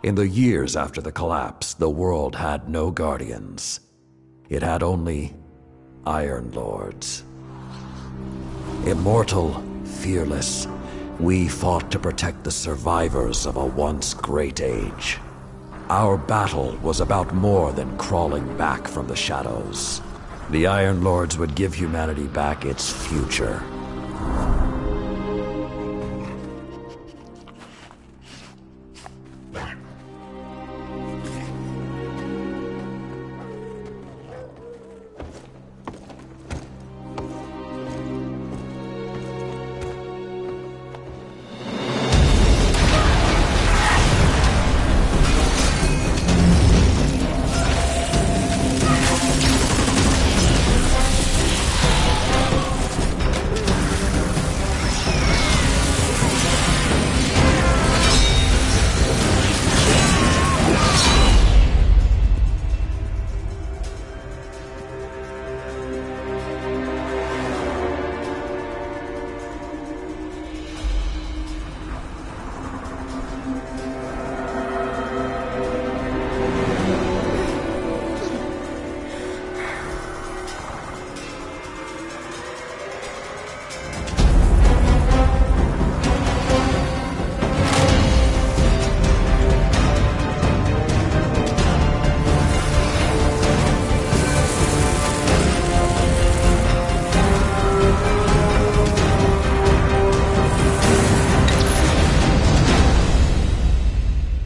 In the years after the collapse, the world had no guardians. It had only Iron Lords. Immortal, fearless, we fought to protect the survivors of a once great age. Our battle was about more than crawling back from the shadows. The Iron Lords would give humanity back its future.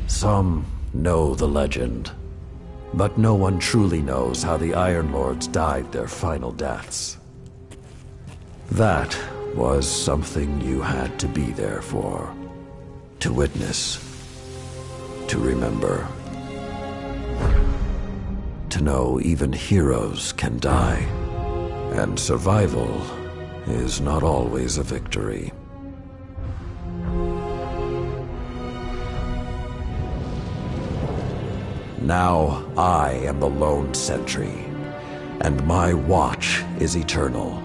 Some know the legend, but no one truly knows how the Iron Lords died their final deaths. That was something you had to be there for, to witness, to remember, to know even heroes can die, and survival is not always a victory. Now I am the lone sentry, and my watch is eternal,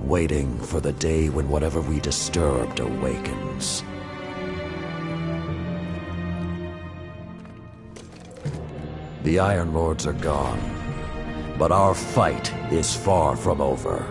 waiting for the day when whatever we disturbed awakens. The Iron Lords are gone, but our fight is far from over.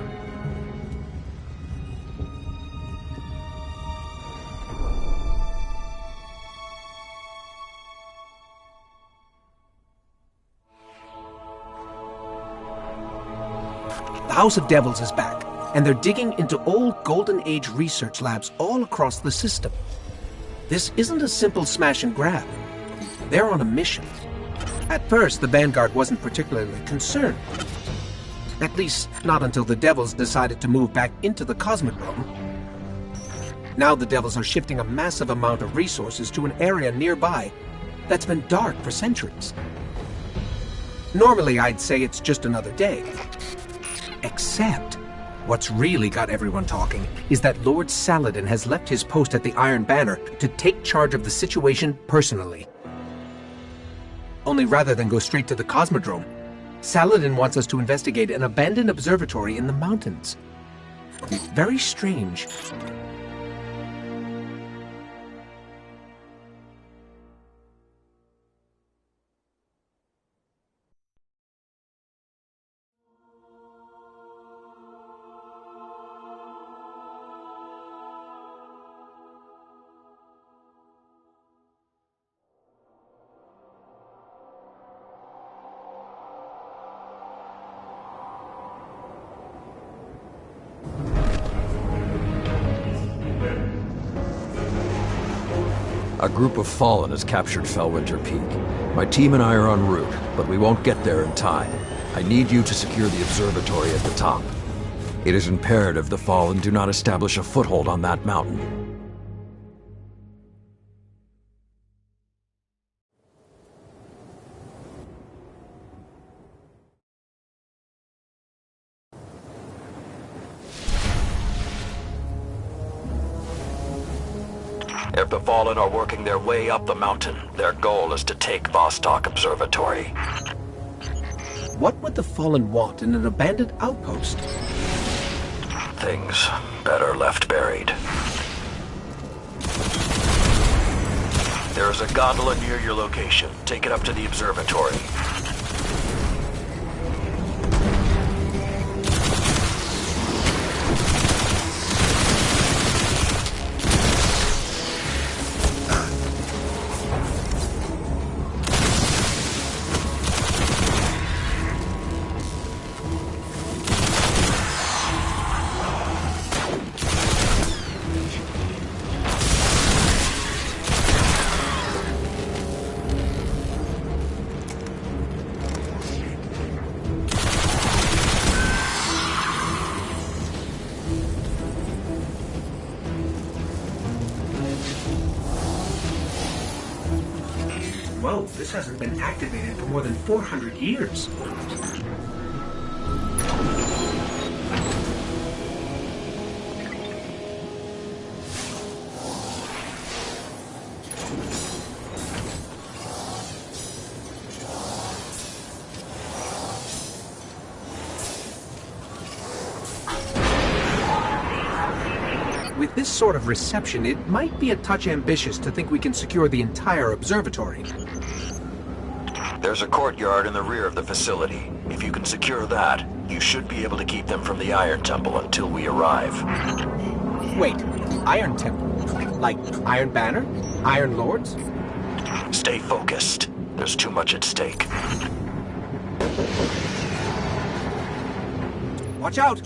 The House of Devils is back, and they're digging into old Golden Age research labs all across the system. This isn't a simple smash and grab. They're on a mission. At first, the Vanguard wasn't particularly concerned. At least, not until the Devils decided to move back into the Cosmodrome. Now the Devils are shifting a massive amount of resources to an area nearby that's been dark for centuries. Normally, I'd say it's just another day. Except, what's really got everyone talking is that Lord Saladin has left his post at the Iron Banner to take charge of the situation personally. Only rather than go straight to the Cosmodrome, Saladin wants us to investigate an abandoned observatory in the mountains. Very strange. A group of Fallen has captured Fellwinter Peak. My team and I are en route, but we won't get there in time. I need you to secure the observatory at the top. It is imperative the Fallen do not establish a foothold on that mountain. If the Fallen are working their way up the mountain, their goal is to take Vostok Observatory. What would the Fallen want in an abandoned outpost? Things better left buried. There is a gondola near your location. Take it up to the observatory. Whoa, this hasn't been activated for more than 400 years. With this sort of reception, it might be a touch ambitious to think we can secure the entire observatory. There's a courtyard in the rear of the facility. If you can secure that, you should be able to keep them from the Iron Temple until we arrive. Wait, Iron Temple? Like Iron Banner? Iron Lords? Stay focused. There's too much at stake. Watch out!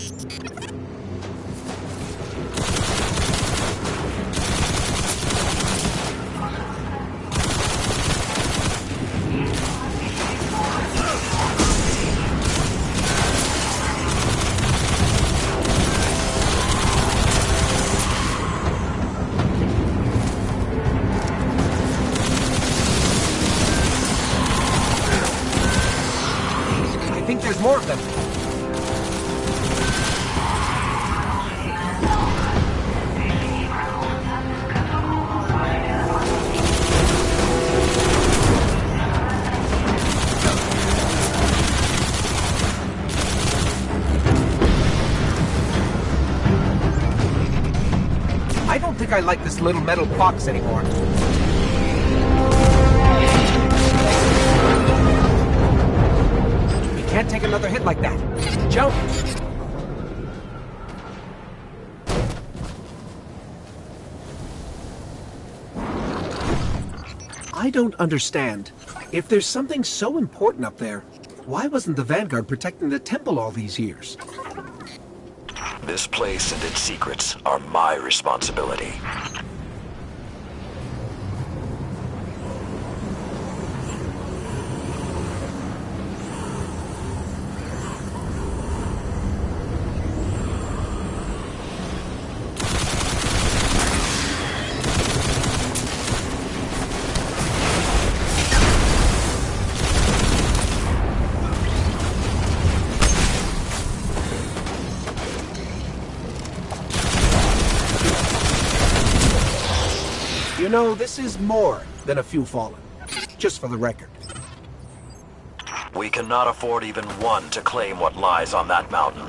I think there's more of them. I don't think I like this little metal box anymore. We can't take another hit like that. Jump! I don't understand. If there's something so important up there, why wasn't the Vanguard protecting the temple all these years? This place and its secrets are my responsibility. You know, this is more than a few fallen. Just for the record. We cannot afford even one to claim what lies on that mountain.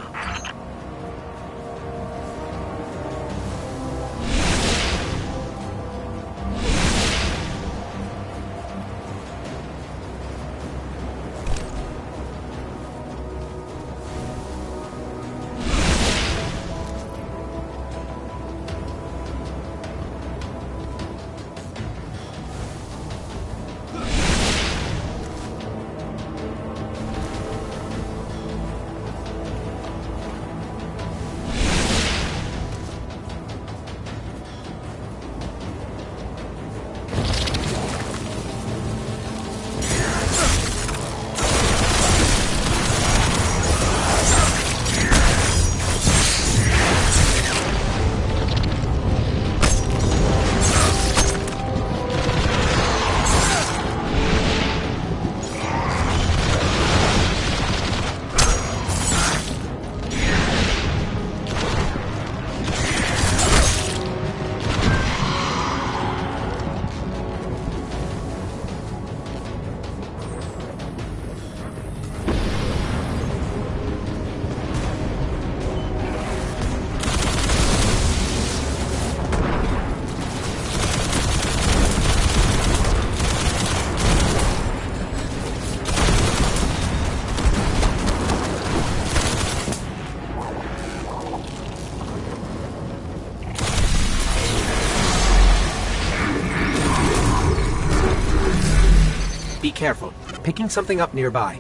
careful. Picking something up nearby.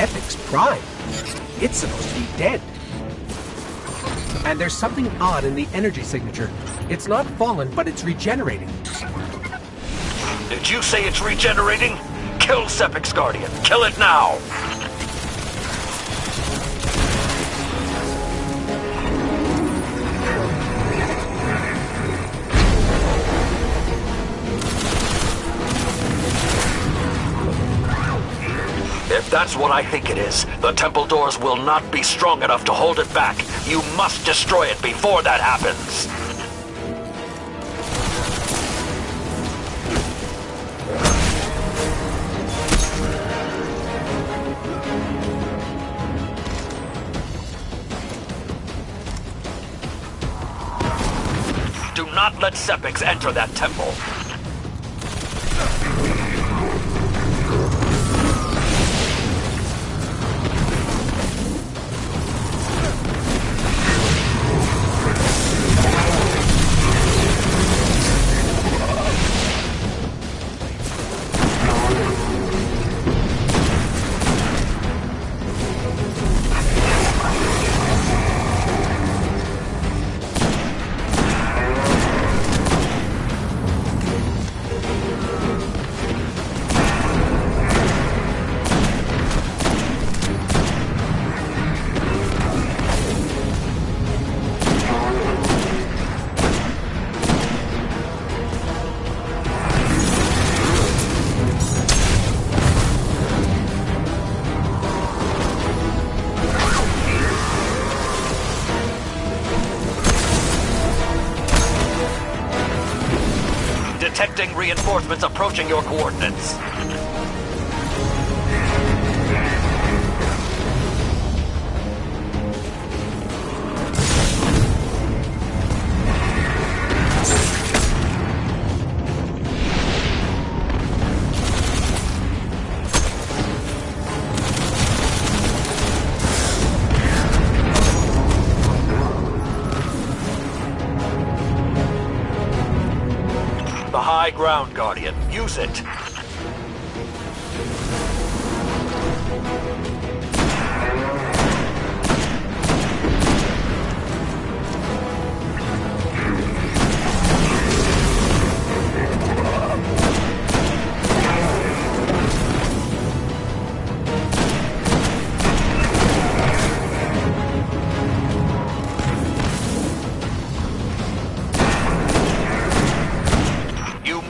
Sepic's Prime. It's supposed to be dead. And there's something odd in the energy signature. It's not fallen, but it's regenerating. Did you say it's regenerating? Kill Sepic's Guardian. Kill it now! If that's what I think it is, the temple doors will not be strong enough to hold it back. You must destroy it before that happens. Do not let Sepix enter that temple. Detecting reinforcements approaching your coordinates. The high ground, Guardian. Use it.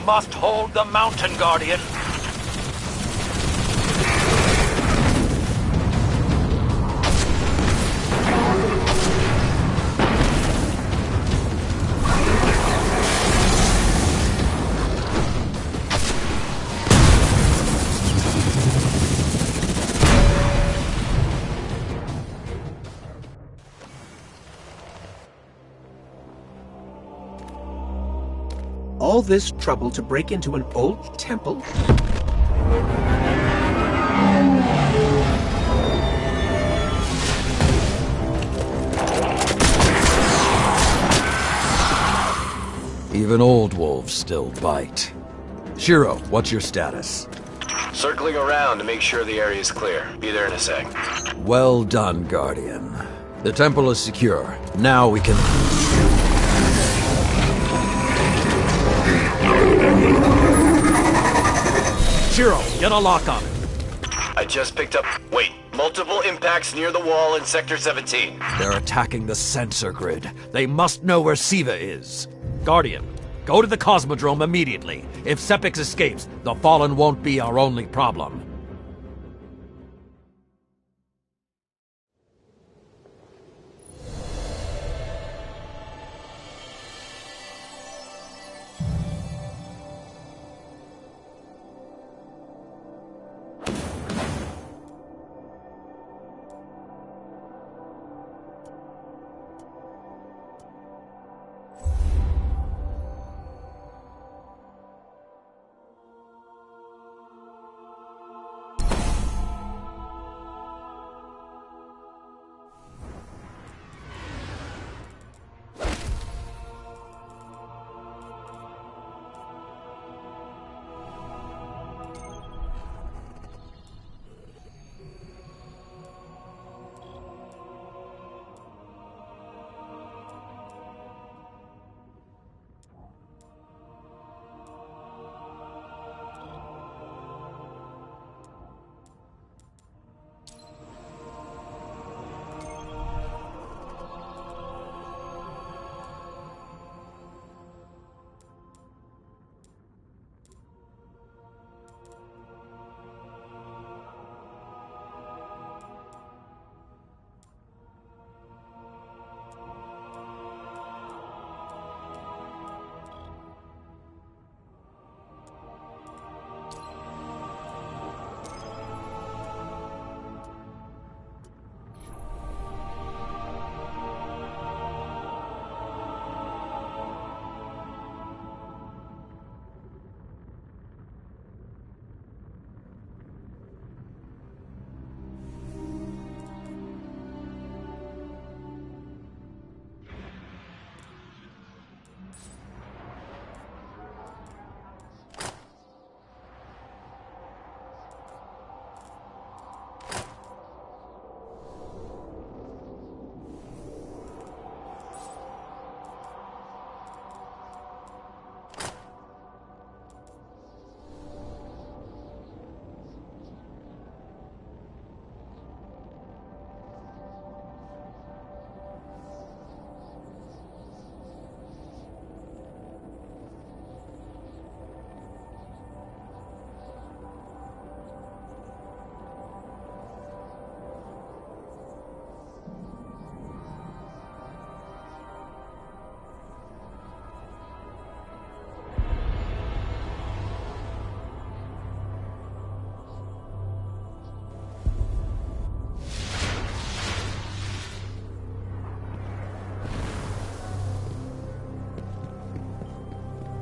Must hold the mountain, Guardian. All this trouble to break into an old temple? Even old wolves still bite. Shiro, what's your status? Circling around to make sure the area is clear. Be there in a sec. Well done, Guardian. The temple is secure. Now we can... Shiro, get a lock on it. I just picked up... Wait. Multiple impacts near the wall in Sector 17. They're attacking the sensor grid. They must know where Siva is. Guardian, go to the Cosmodrome immediately. If Sepix escapes, the Fallen won't be our only problem.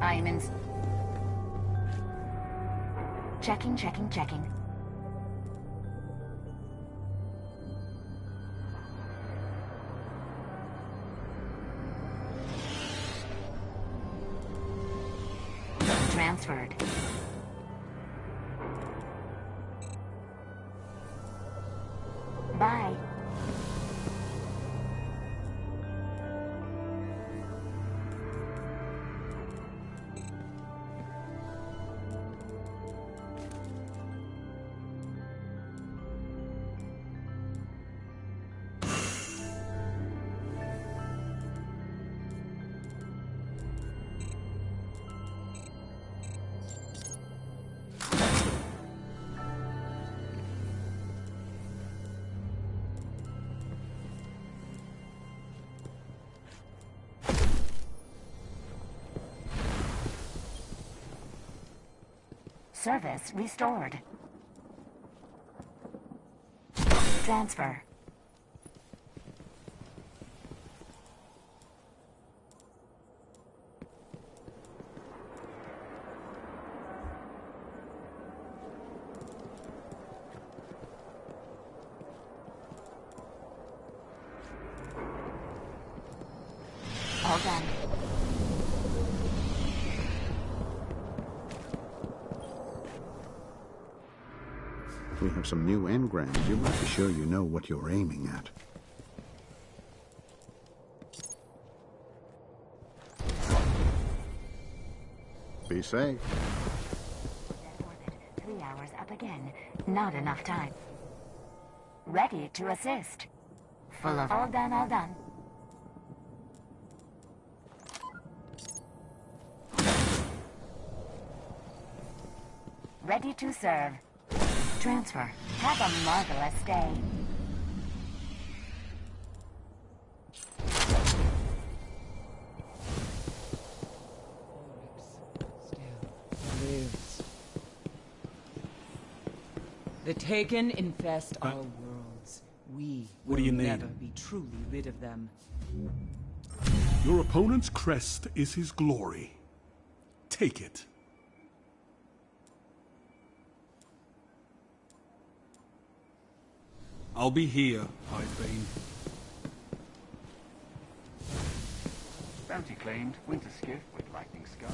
I am in... Checking. Transferred. Bye. Service restored. Transfer. All done. We have some new engrams. You might be sure you know what you're aiming at. Be safe. Dead orbit. 3 hours up again. Not enough time. Ready to assist. Full of all done, all done. Ready to serve. Transfer. Have a marvelous day. Lives. The Taken infest our worlds. We What do will you need? never be truly rid of them. Your opponent's crest is his glory. Take it. I'll be here, Highbane. Bounty claimed. Winter skiff with lightning scar.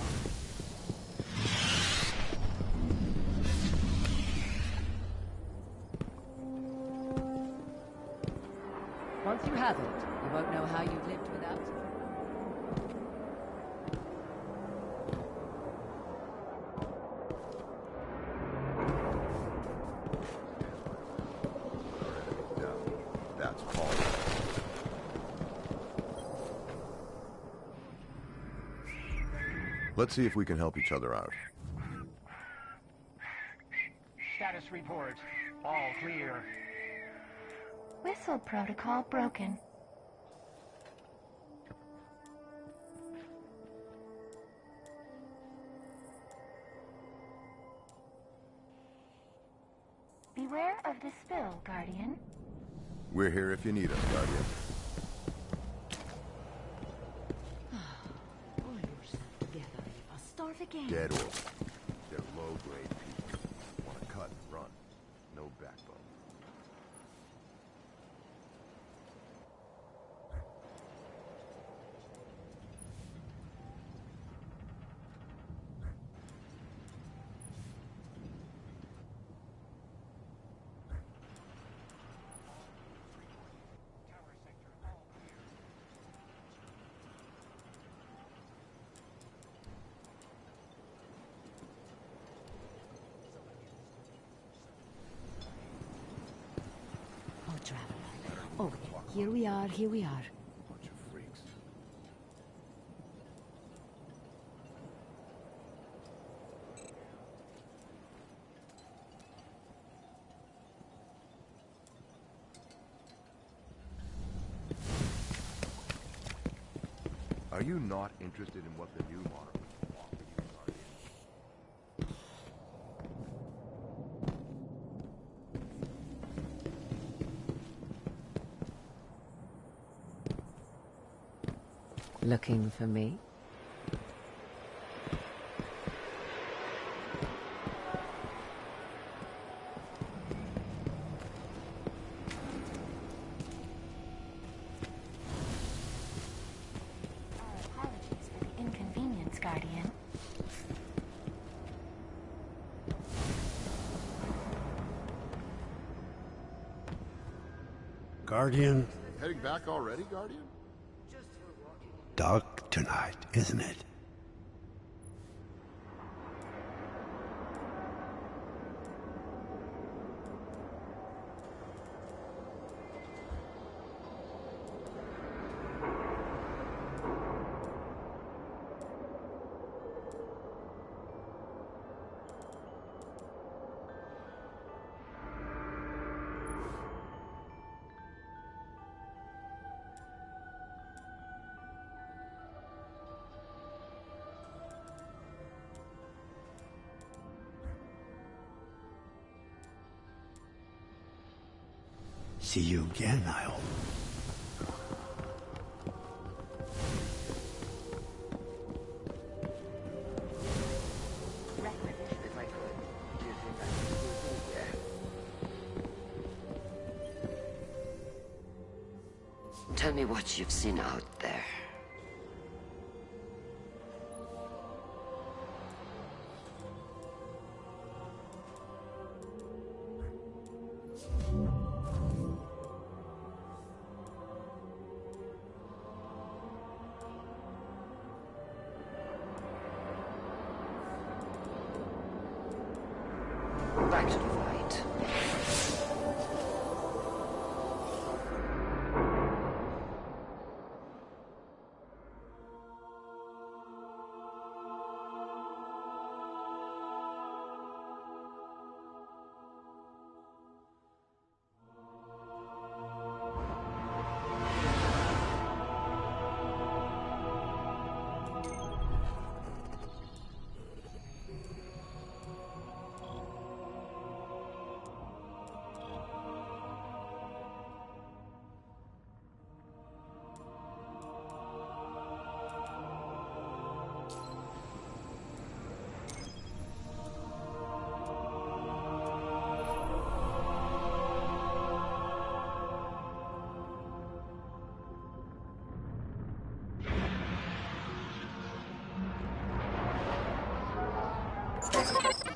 Once you have it, you won't know how you've lived without it. That's Paul. Let's see if we can help each other out. Status report. All clear. Whistle protocol broken. Beware of the spill, Guardian. We're here if you need us, Guardian. Pull yourself together. I'll start again. Dead orbit. They're low-grade people. Want to cut and run. No backbone. Oh, traveler. Oh, here we are, here we are. Bunch of freaks. Are you not interested in what the new monarch will offer you, Guardian? Looking for me? Our apologies for the inconvenience, Guardian. Guardian, Heading back already, Guardian? dark tonight, isn't it? See you again, I hope. Tell me what you've seen out there. Back to the fight.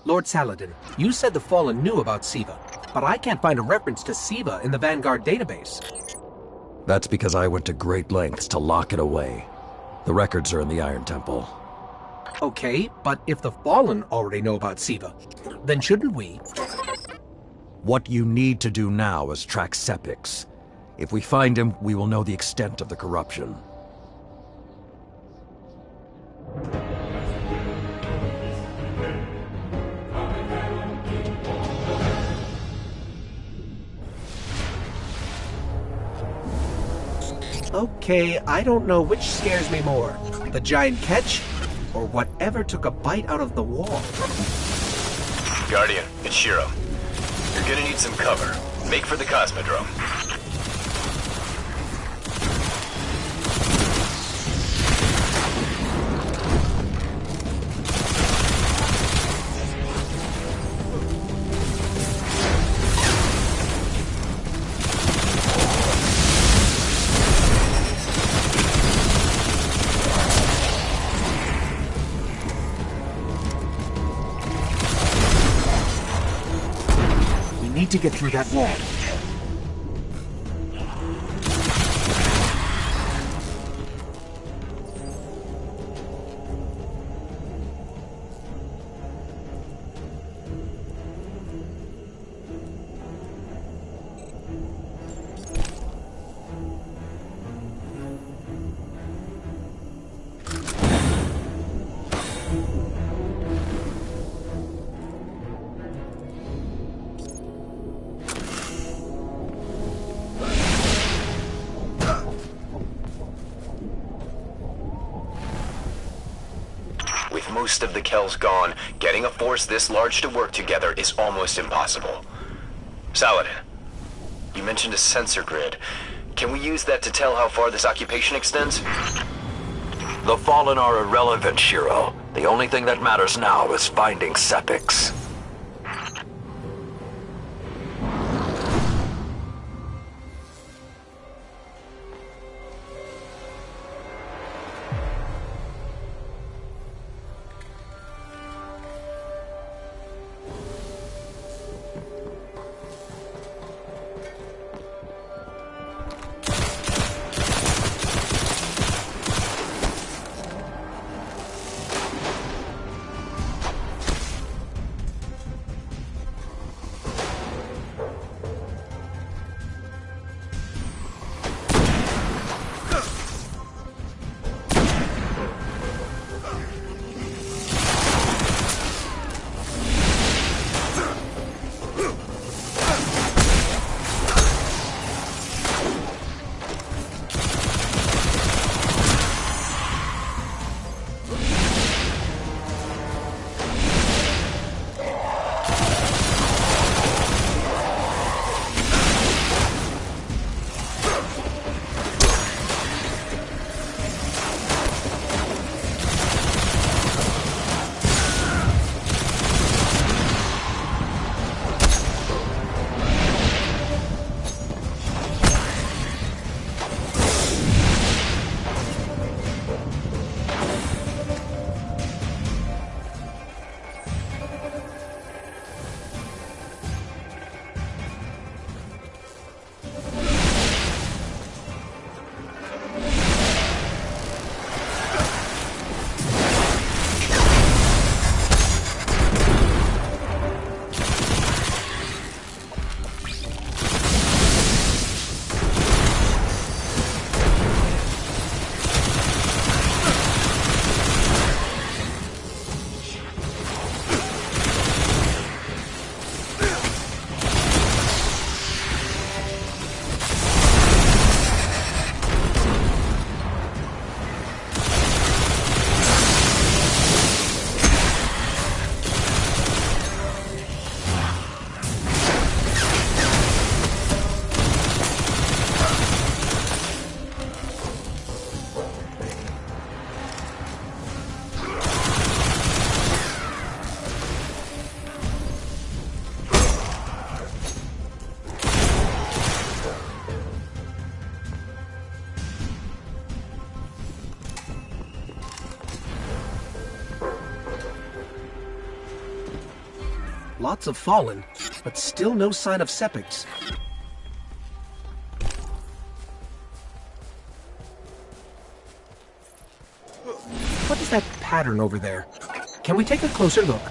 Lord Saladin, you said the Fallen knew about Siva, but I can't find a reference to Siva in the Vanguard database. That's because I went to great lengths to lock it away. The records are in the Iron Temple. Okay, but if the Fallen already know about Siva, then shouldn't we? What you need to do now is track Sepix. If we find him, we will know the extent of the corruption. Okay, I don't know which scares me more, the giant catch, or whatever took a bite out of the wall. Guardian, it's Shiro. You're gonna need some cover. Make for the Cosmodrome. To get through that wall. Most of the Kells gone, getting a force this large to work together is almost impossible. Saladin, you mentioned a sensor grid. Can we use that to tell how far this occupation extends? The Fallen are irrelevant, Shiro. The only thing that matters now is finding Sepix. Lots of Fallen, but still no sign of Sepix. What is that pattern over there? Can we take a closer look?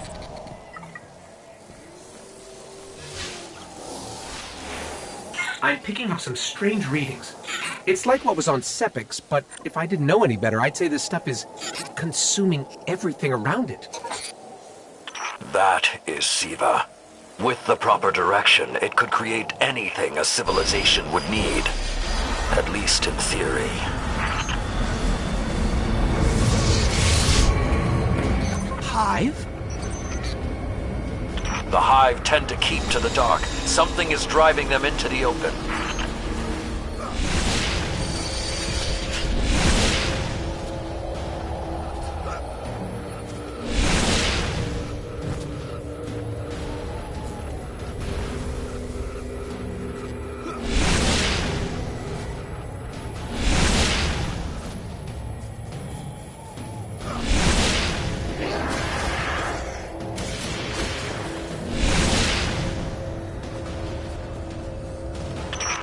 I'm picking up some strange readings. It's like what was on Sepix, but if I didn't know any better, I'd say this stuff is consuming everything around it. That is Siva. With the proper direction, it could create anything a civilization would need. At least in theory. Hive? The Hive tend to keep to the dark. Something is driving them into the open.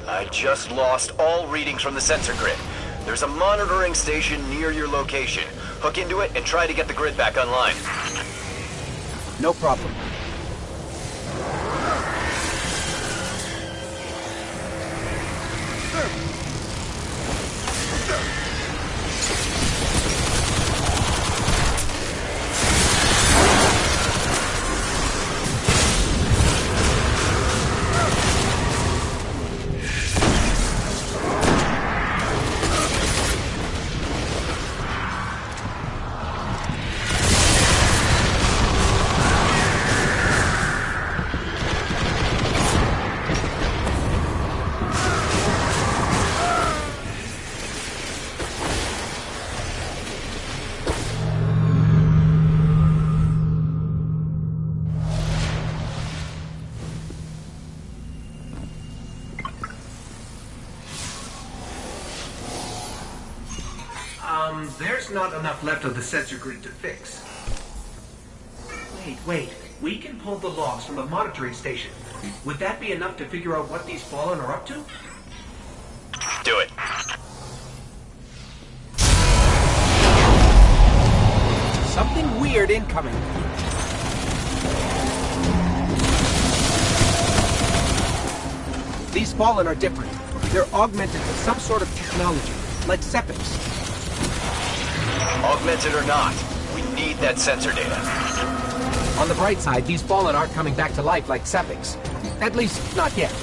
I just lost all readings from the sensor grid. There's a monitoring station near your location. Hook into it and try to get the grid back online. No problem. There's not enough left of the sensor grid to fix. Wait. We can pull the logs from the monitoring station. Would that be enough to figure out what these Fallen are up to? Do it. Something weird incoming. These Fallen are different. They're augmented with some sort of technology, like Sepix. Augmented or not, we need that sensor data. On the bright side, these Fallen aren't coming back to life like Sepix. At least, not yet.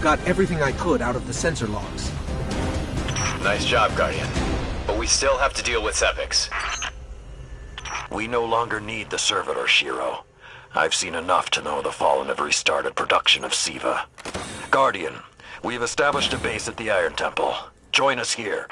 Got everything I could out of the sensor logs. Nice job, Guardian. But we still have to deal with Sepix. We no longer need the servitor, Shiro. I've seen enough to know the Fallen have restarted production of Siva. Guardian, we've established a base at the Iron Temple. Join us here.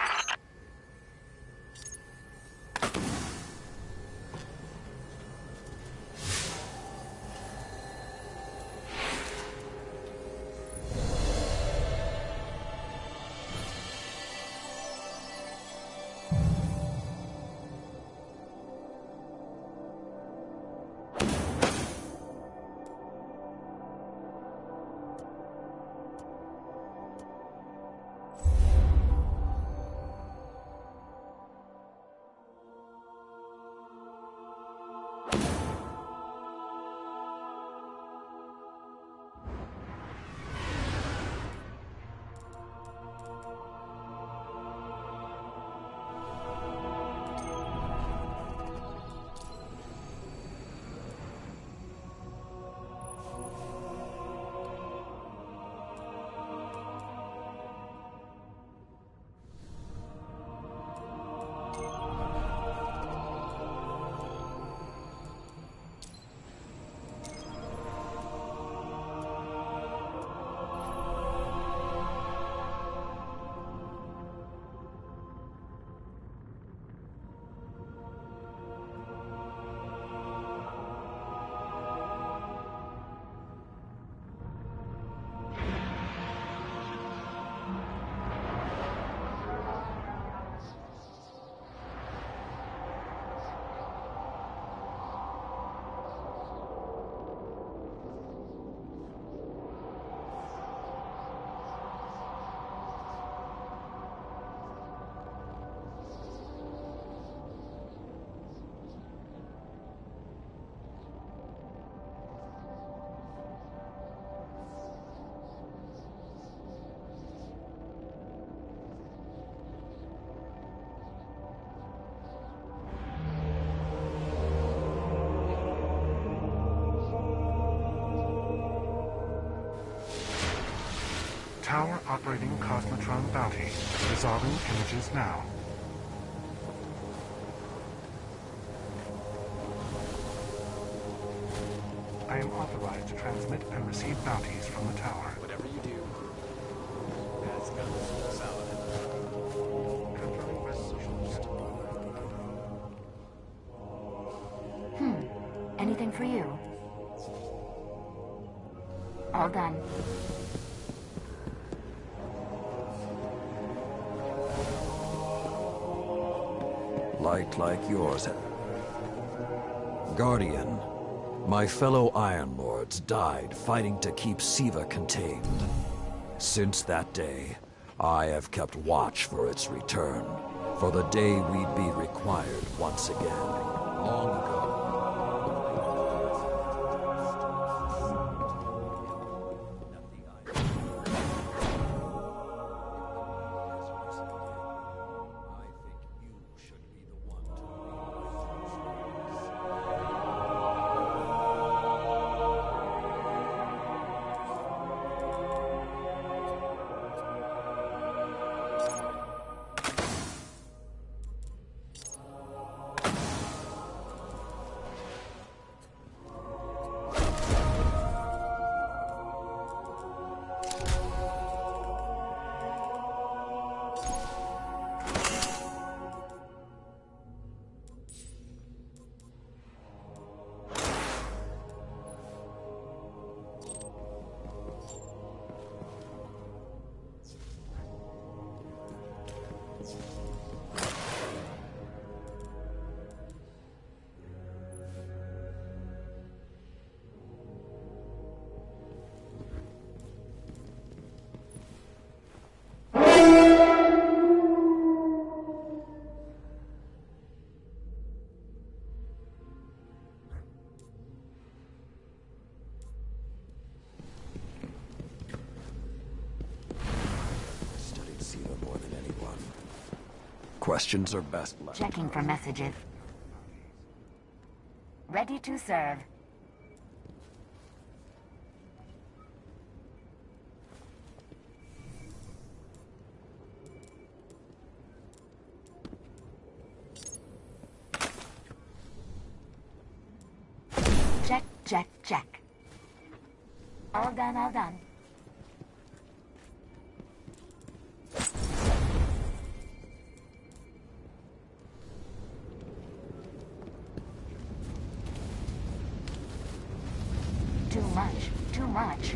Tower operating Cosmotron Bounty. Resolving images now. I am authorized to transmit and receive bounties from the tower. Whatever you do, that's guns, Saladin. Confirming resolution. Anything for you? All done. Light like yours. Guardian, my fellow Iron Lords died fighting to keep Siva contained. Since that day, I have kept watch for its return, for the day we'd be required once again. Long ago. Questions are best left. Checking for messages. Ready to serve. check, check. All done, all done. Too much, too much.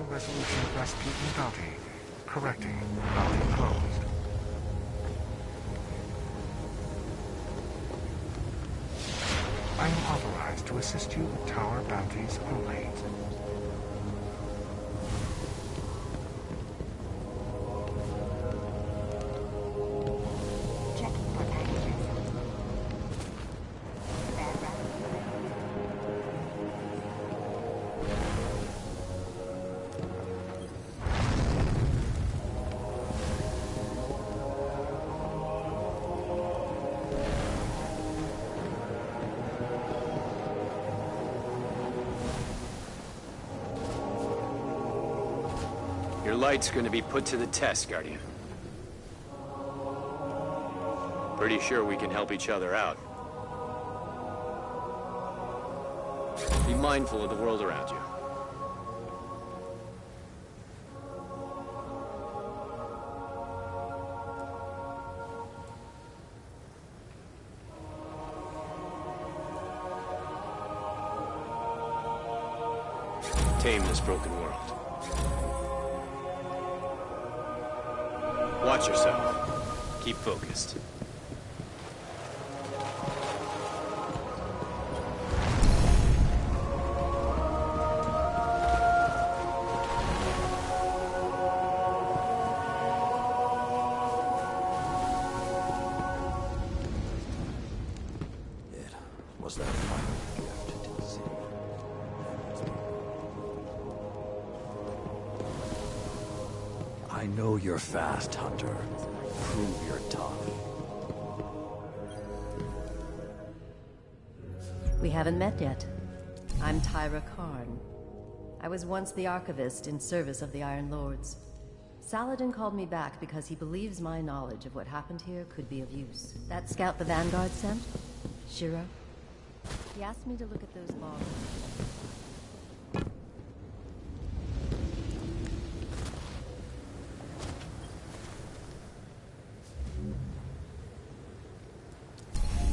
Resolution of Rasputin bounty. Correcting. Bounty closed. I am authorized to assist you with tower bounties only. Checking for packages. Your light's gonna be put to the test, Guardian. Pretty sure we can help each other out. Be mindful of the world around you. Tame this broken world. Watch yourself. Keep focused. It was that final gift to the sea. I know you're fast, Hunter. Prove you're tough. We haven't met yet. I'm Tyra Karn. I was once the archivist in service of the Iron Lords. Saladin called me back because he believes my knowledge of what happened here could be of use. That scout the Vanguard sent? Shiro? He asked me to look at those logs.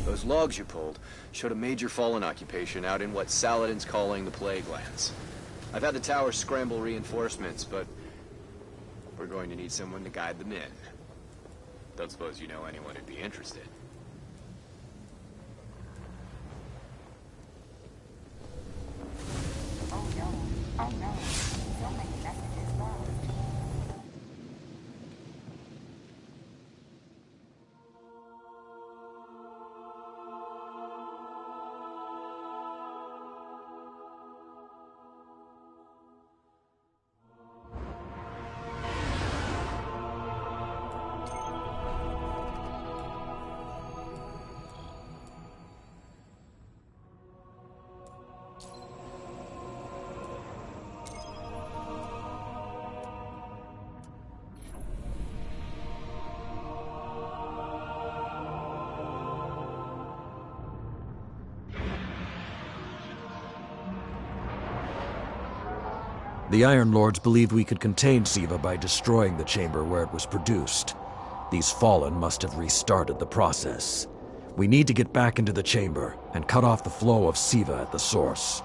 Those logs you pulled showed a major fallen occupation out in what Saladin's calling the Plague Lands. I've had the tower scramble reinforcements, but we're going to need someone to guide them in. Don't suppose you know anyone who'd be interested. Oh no, oh no. So many messages lost. The Iron Lords believed we could contain Siva by destroying the chamber where it was produced. These Fallen must have restarted the process. We need to get back into the chamber and cut off the flow of Siva at the source.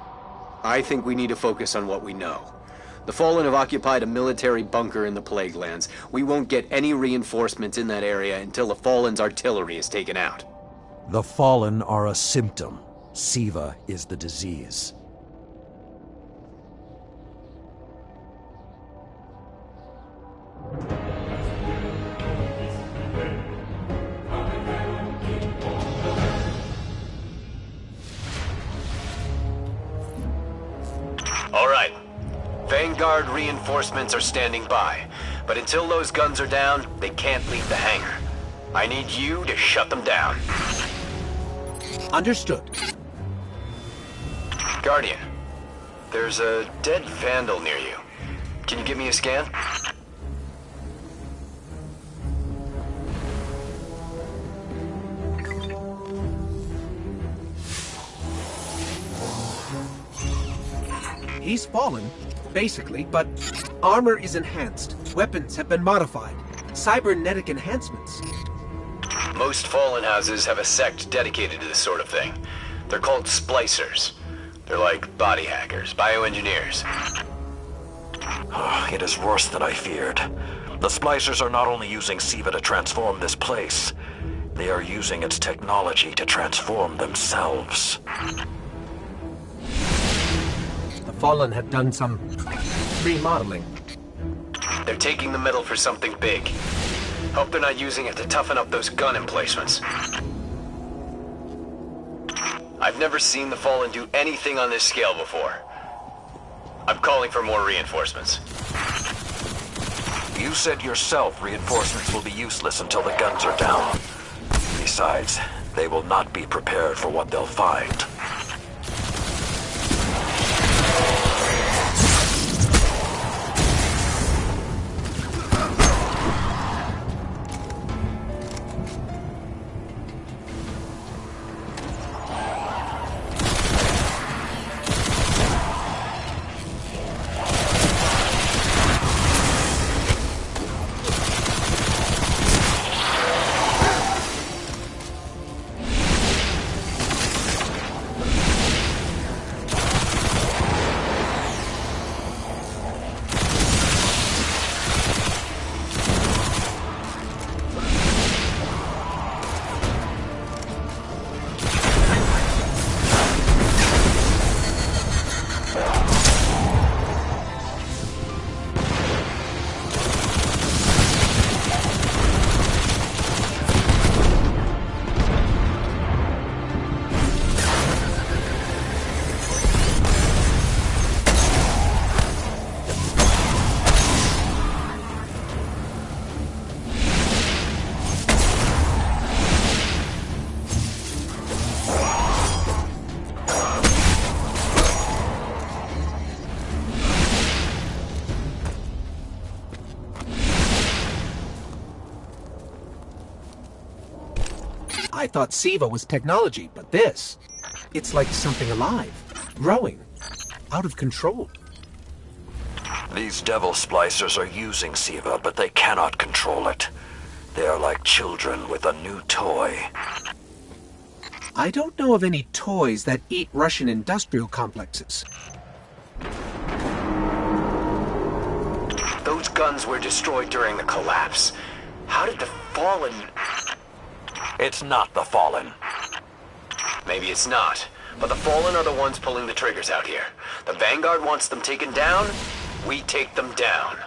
I think we need to focus on what we know. The Fallen have occupied a military bunker in the Plague Lands. We won't get any reinforcements in that area until the Fallen's artillery is taken out. The Fallen are a symptom. Siva is the disease. All right. Vanguard reinforcements are standing by. But until those guns are down, they can't leave the hangar. I need you to shut them down. Understood. Guardian, there's a dead Vandal near you. Can you give me a scan? He's fallen, basically, but armor is enhanced. Weapons have been modified. Cybernetic enhancements. Most Fallen houses have a sect dedicated to this sort of thing. They're called splicers. They're like body hackers, bioengineers. It is worse than I feared. The Splicers are not only using Siva to transform this place, they are using its technology to transform themselves. The Fallen have done some remodeling. They're taking the metal for something big. Hope they're not using it to toughen up those gun emplacements. I've never seen the Fallen do anything on this scale before. I'm calling for more reinforcements. You said yourself reinforcements will be useless until the guns are down. Besides, they will not be prepared for what they'll find. I thought Siva was technology, but this... It's like something alive, growing, out of control. These devil splicers are using Siva, but they cannot control it. They are like children with a new toy. I don't know of any toys that eat Russian industrial complexes. Those guns were destroyed during the collapse. How did the Fallen... It's not the Fallen. Maybe it's not, but the Fallen are the ones pulling the triggers out here. The Vanguard wants them taken down, we take them down.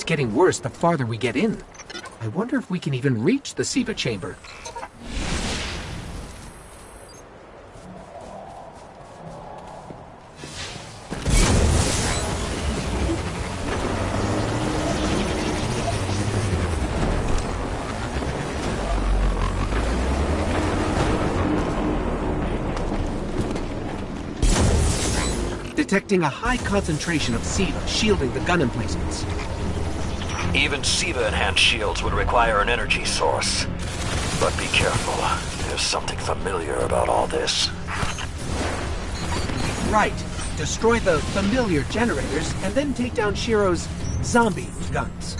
getting worse the farther we get in. I wonder if we can even reach the Siva chamber. Detecting a high concentration of Siva shielding the gun emplacements. Even Siva-enhanced shields would require an energy source. But be careful. There's something familiar about all this. Right. Destroy the familiar generators and then take down Shiro's zombie guns.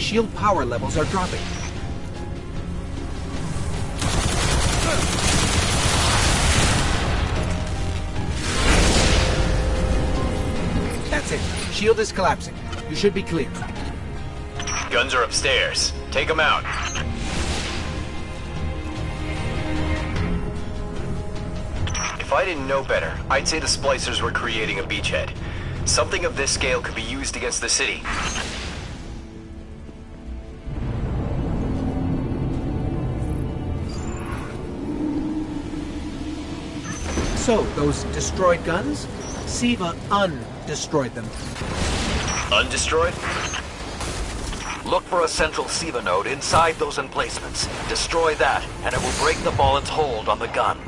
Shield power levels are dropping. That's it. Shield is collapsing. You should be clear. Guns are upstairs. Take them out. If I didn't know better, I'd say the splicers were creating a beachhead. Something of this scale could be used against the city. So, those destroyed guns? Siva undestroyed them. Undestroyed? Look for a central SIVA node inside those emplacements. Destroy that, and it will break the Fallen's hold on the gun.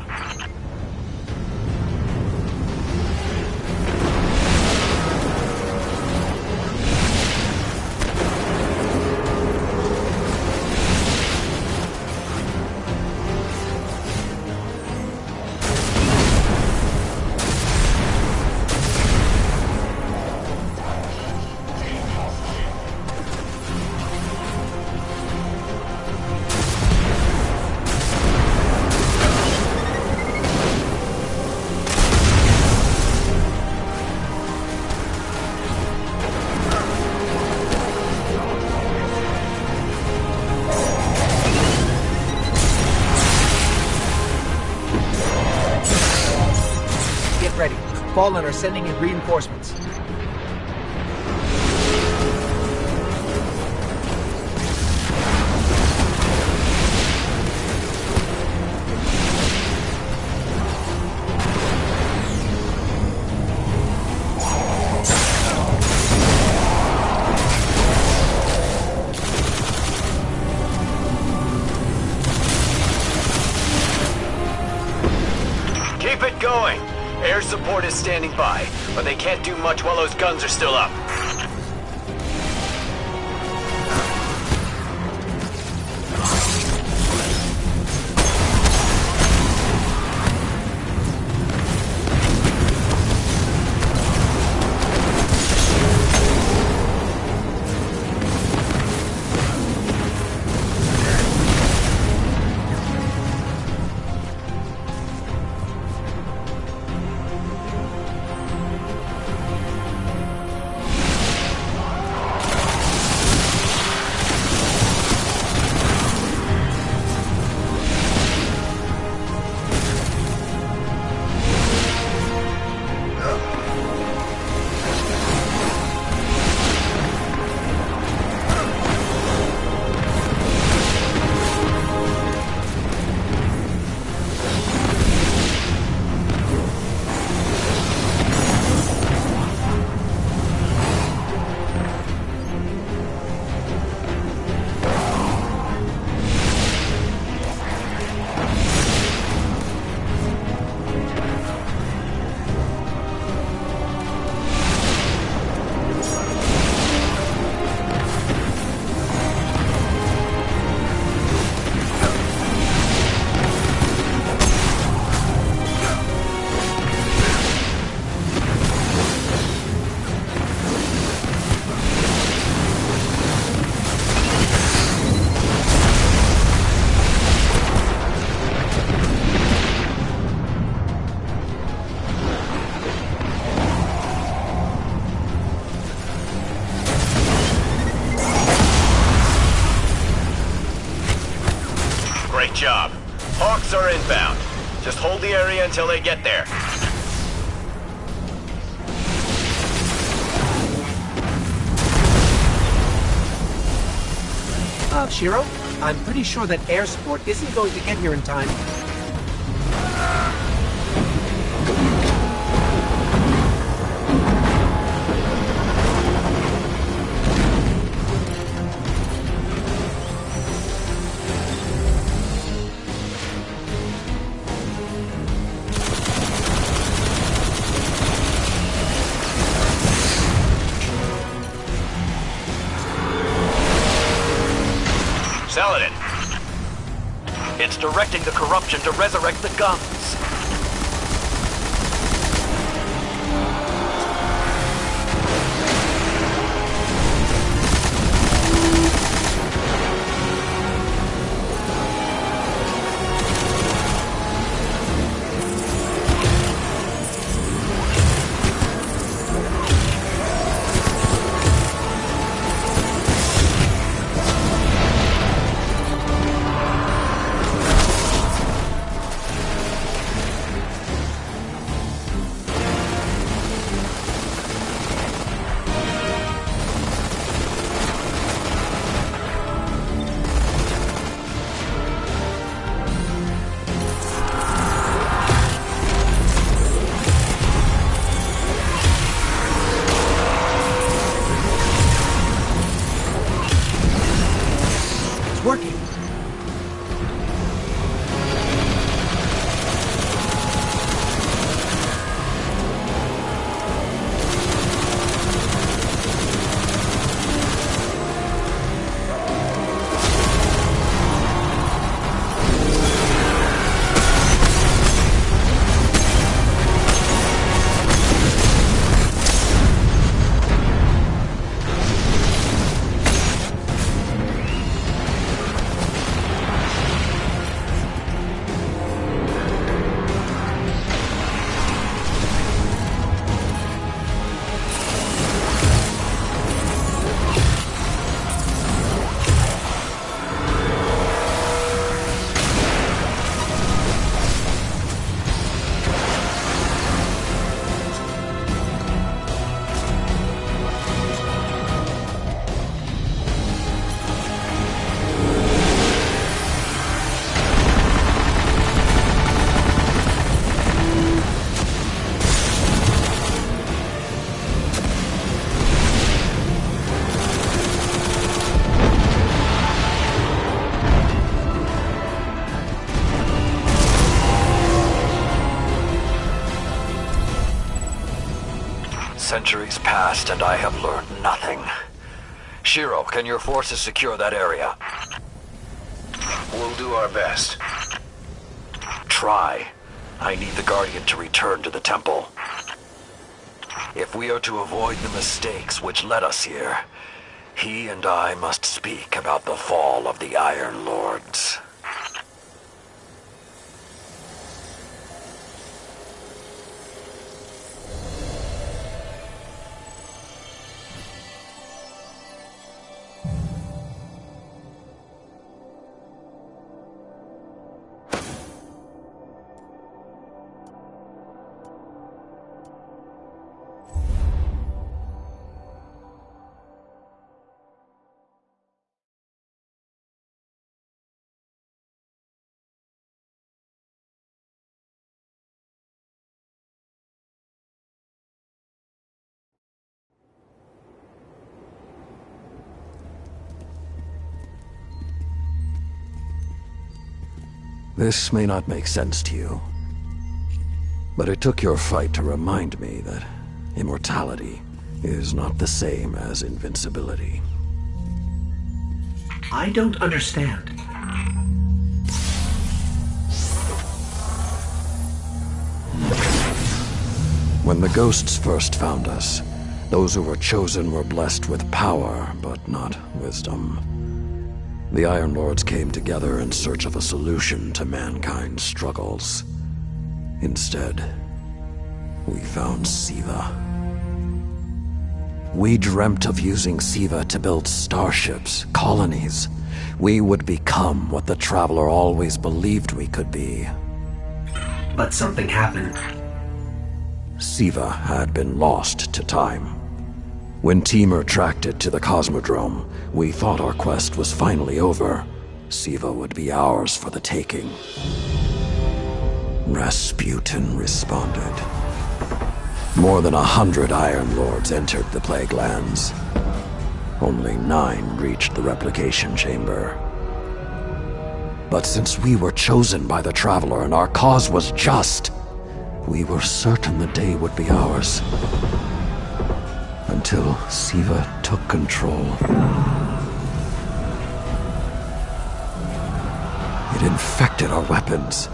Ready. Fallen are sending in reinforcements. Keep it going! Air support is standing by, but they can't do much while those guns are still up. Great job. Hawks are inbound. Just hold the area until they get there. Shiro, I'm pretty sure that air support isn't going to get here in time. Saladin. It's directing the corruption to resurrect the guns. has passed and I have learned nothing. Shiro, can your forces secure that area? We'll do our best. Try. I need the Guardian to return to the temple. If we are to avoid the mistakes which led us here, he and I must speak about the fall of the Iron Lords. This may not make sense to you, but it took your fight to remind me that immortality is not the same as invincibility. I don't understand. When the ghosts first found us, those who were chosen were blessed with power, but not wisdom. The Iron Lords came together in search of a solution to mankind's struggles. Instead, we found Siva. We dreamt of using Siva to build starships, colonies. We would become what the Traveler always believed we could be. But something happened. Siva had been lost to time. When Temur tracked it to the Cosmodrome, we thought our quest was finally over. Siva would be ours for the taking. Rasputin responded. More than 100 Iron Lords entered the Plague Lands. Only 9 reached the replication chamber. But since we were chosen by the Traveler and our cause was just, we were certain the day would be ours. Until Siva took control. It infected our weapons,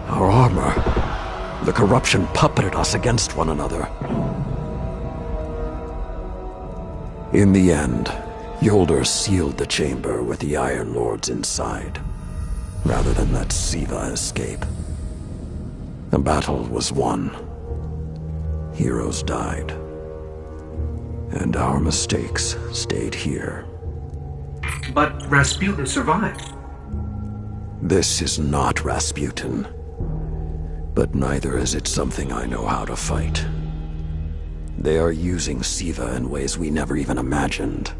our armor. The corruption puppeted us against one another. In the end, Yolder sealed the chamber with the Iron Lords inside, rather than let Siva escape. The battle was won. Heroes died. And our mistakes stayed here. But Rasputin survived. This is not Rasputin. But neither is it something I know how to fight. They are using Siva in ways we never even imagined.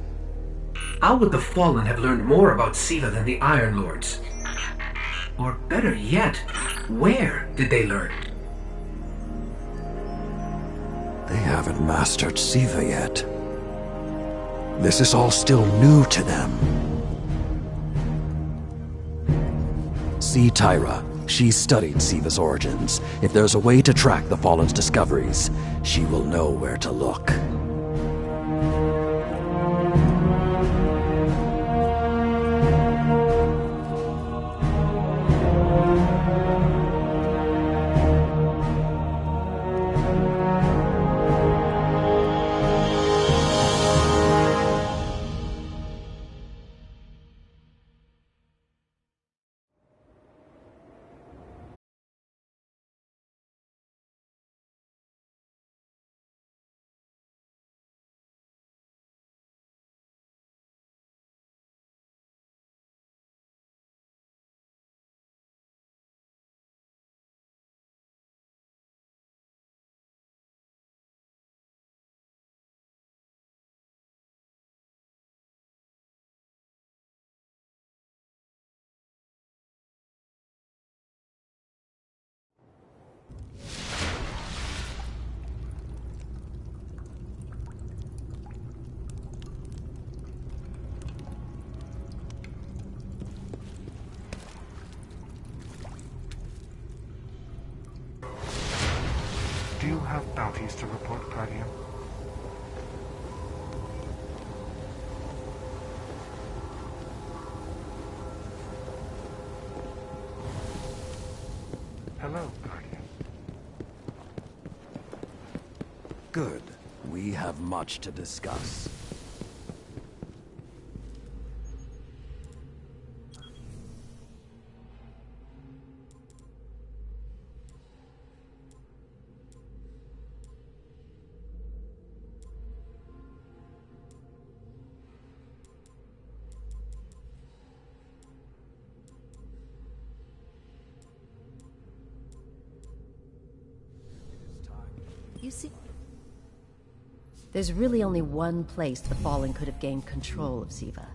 How would the Fallen have learned more about Siva than the Iron Lords? Or better yet, where did they learn? They haven't mastered Siva yet. This is all still new to them. See Tyra. She studied Siva's origins. If there's a way to track the Fallen's discoveries, she will know where to look. have much to discuss. You see, there's really only one place the Fallen could have gained control of Siva.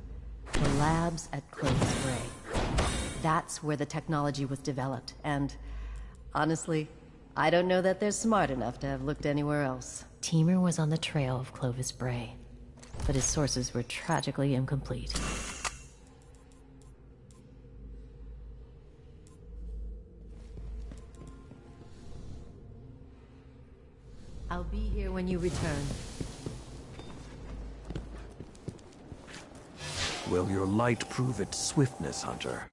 The labs at Clovis Bray. That's where the technology was developed, and honestly, I don't know that they're smart enough to have looked anywhere else. Teamer was on the trail of Clovis Bray, but his sources were tragically incomplete. I'll be here when you return. Will your light prove its swiftness, Hunter?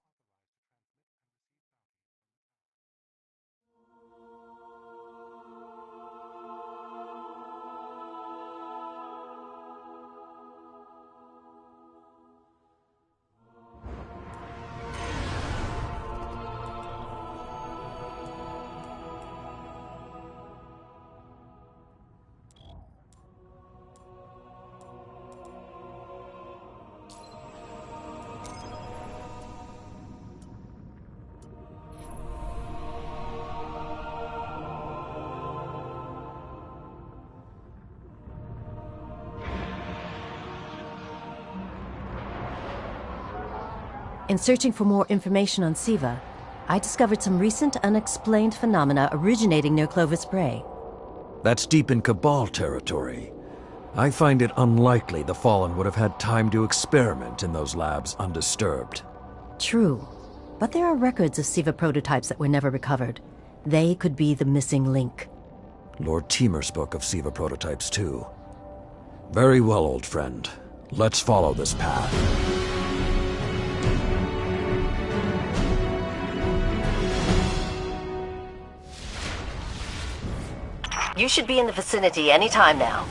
In searching for more information on Siva, I discovered some recent unexplained phenomena originating near Clovis Bray. That's deep in Cabal territory. I find it unlikely the Fallen would have had time to experiment in those labs undisturbed. True, but there are records of Siva prototypes that were never recovered. They could be the missing link. Lord Teamer spoke of Siva prototypes too. Very well, old friend. Let's follow this path. You should be in the vicinity any time now.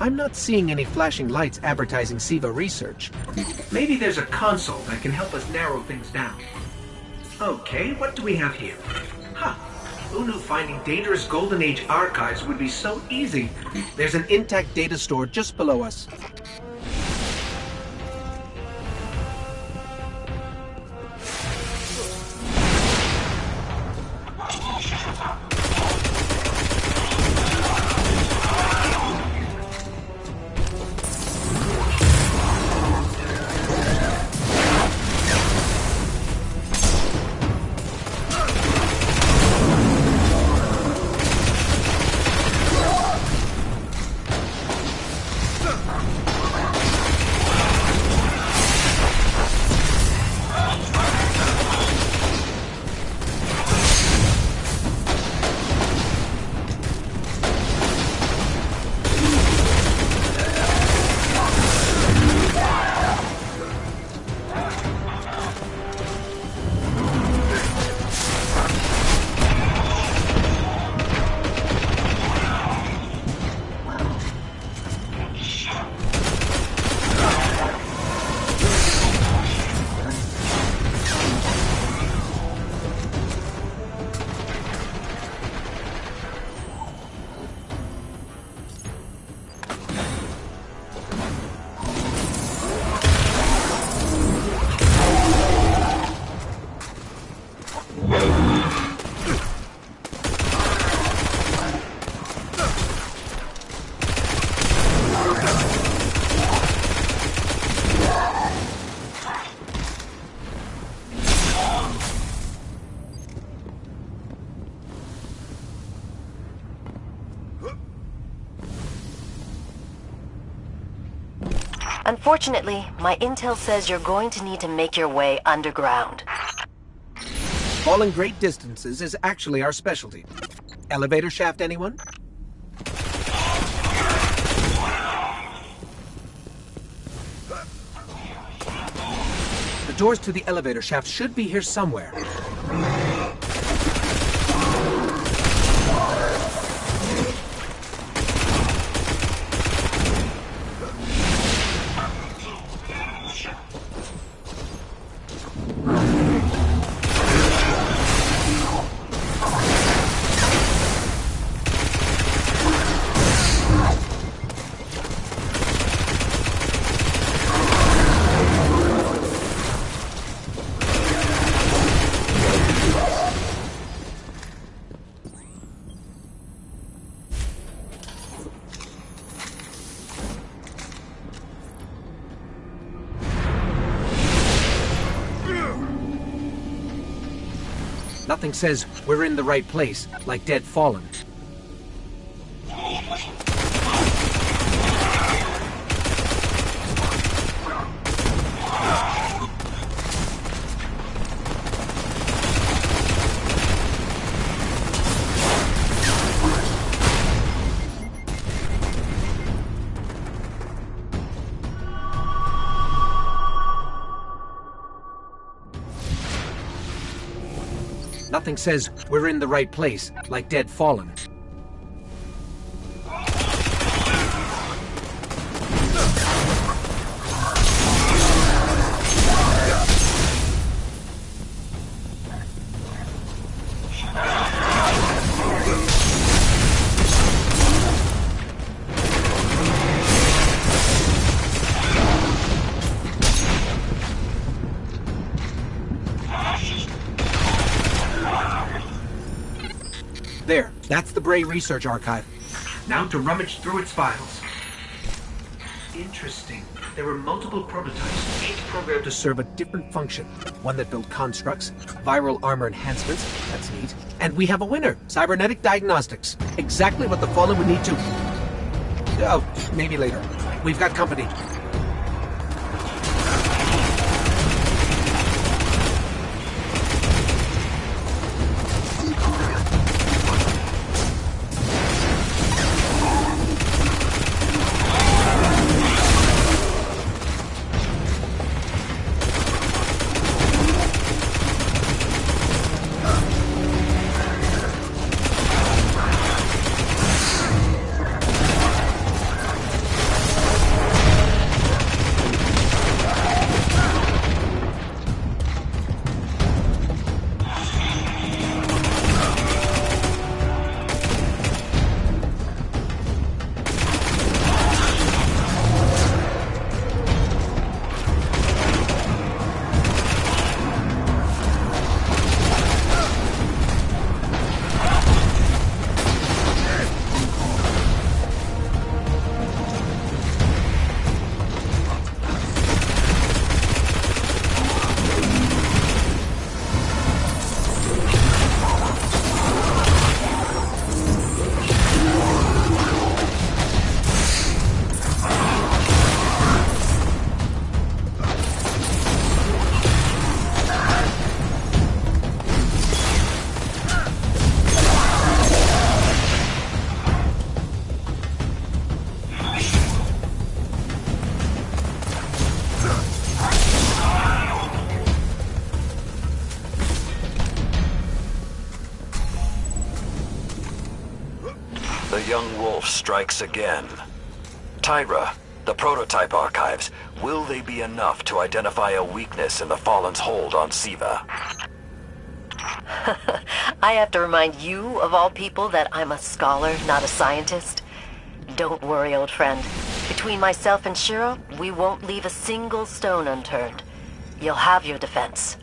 I'm not seeing any flashing lights advertising Siva research. Maybe there's a console that can help us narrow things down. Okay, what do we have here? Huh. Who knew finding dangerous Golden Age archives would be so easy? There's an intact data store just below us. Fortunately, my intel says you're going to need to make your way underground. Falling great distances is actually our specialty. Elevator shaft, anyone? The doors to the elevator shaft should be here somewhere. Nothing says we're in the right place, like Dead Fallen. Nothing says we're in the right place, like Dead Fallen. There, that's the Bray Research Archive. Now to rummage through its files. Interesting. There were multiple prototypes, each programmed to serve a different function. One that built constructs, viral armor enhancements, that's neat. And we have a winner, cybernetic diagnostics. Exactly what the Fallen would need to... Oh, maybe later. We've got company. The young wolf strikes again. Tyra, the prototype archives, will they be enough to identify a weakness in the Fallen's hold on Siva? I have to remind you, of all people, that I'm a scholar, not a scientist. Don't worry, old friend. Between myself and Shiro, we won't leave a single stone unturned. You'll have your defense.